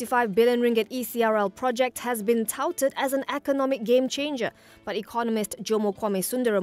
55 billion ringgit ECRL project has been touted as an economic game changer, but economist Jomo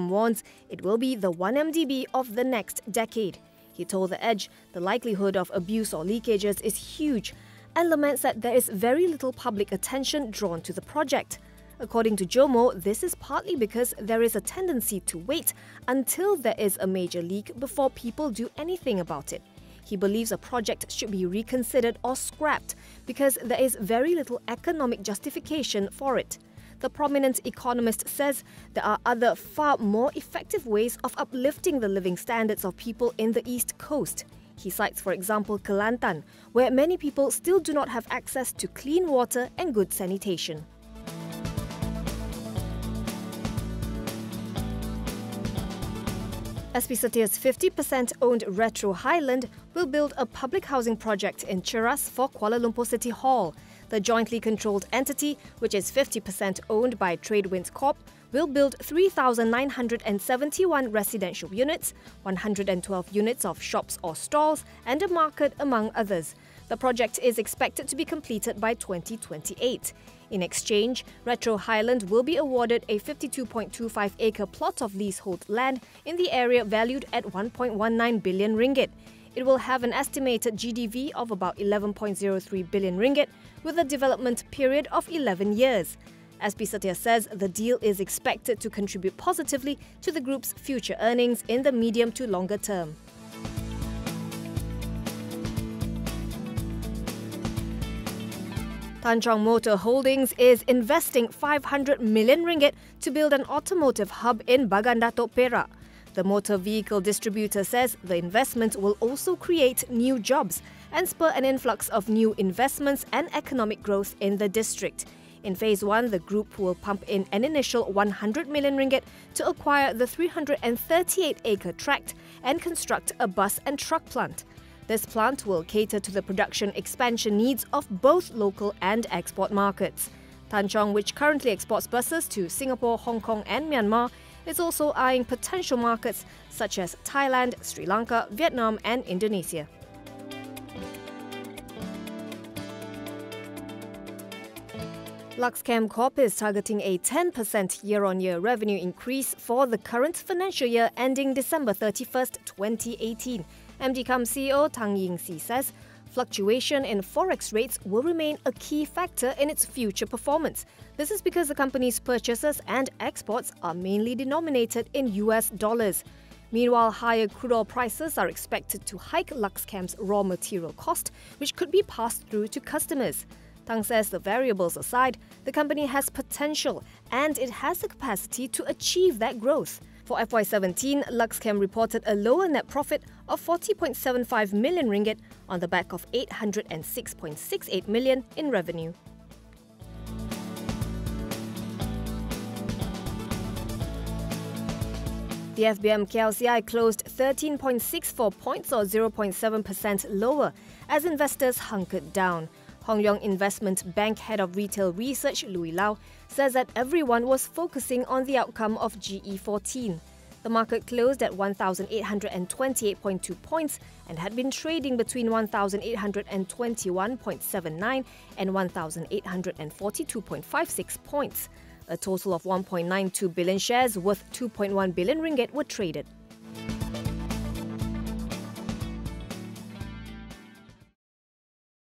warns it will be the 1MDB of the next decade. He told The Edge the likelihood of abuse or leakages is huge and laments that there is very little public attention drawn to the project. According to Jomo, this is partly because there is a tendency to wait until there is a major leak before people do anything about it. He believes a project should be reconsidered or scrapped because there is very little economic justification for it. The prominent economist says there are other far more effective ways of uplifting the living standards of people in the East Coast. He cites, for example, Kelantan, where many people still do not have access to clean water and good sanitation. SP Setia's 50% owned Retro Highland will build a public housing project in Cheras for Kuala Lumpur City Hall. The jointly controlled entity, which is 50% owned by Tradewinds Corp, will build 3,971 residential units, 112 units of shops or stalls, and a market, among others. The project is expected to be completed by 2028. In exchange, Retro Highland will be awarded a 52.25-acre plot of leasehold land in the area valued at 1.19 billion ringgit. It will have an estimated GDV of about 11.03 billion ringgit, with a development period of 11 years. SP Setia says the deal is expected to contribute positively to the group's future earnings in the medium to longer term. Tan Chong Motor Holdings is investing 500 million ringgit to build an automotive hub in Bagan Datuk, Perak. The motor vehicle distributor says the investment will also create new jobs and spur an influx of new investments and economic growth in the district. In Phase 1, the group will pump in an initial 100 million ringgit to acquire the 338-acre tract and construct a bus and truck plant. This plant will cater to the production expansion needs of both local and export markets. Tan Chong, which currently exports buses to Singapore, Hong Kong and Myanmar, is also eyeing potential markets such as Thailand, Sri Lanka, Vietnam and Indonesia. Luxchem Corp is targeting a 10% year-on-year revenue increase for the current financial year ending December 31st, 2018. MD-Com CEO Tang Yingxi says fluctuation in forex rates will remain a key factor in its future performance. This is because the company's purchases and exports are mainly denominated in US dollars. Meanwhile, higher crude oil prices are expected to hike Luxchem's raw material cost, which could be passed through to customers. Tang says the variables aside, the company has potential and it has the capacity to achieve that growth. For FY17, Luxchem reported a lower net profit of 40.75 million ringgit on the back of 806.68 million in revenue. The FBM KLCI closed 13.64 points or 0.7% lower as investors hunkered down. Hong Leong Investment Bank Head of Retail Research Louis Lau says that everyone was focusing on the outcome of GE14. The market closed at 1,828.2 points and had been trading between 1,821.79 and 1,842.56 points. A total of 1.92 billion shares worth 2.1 billion ringgit were traded.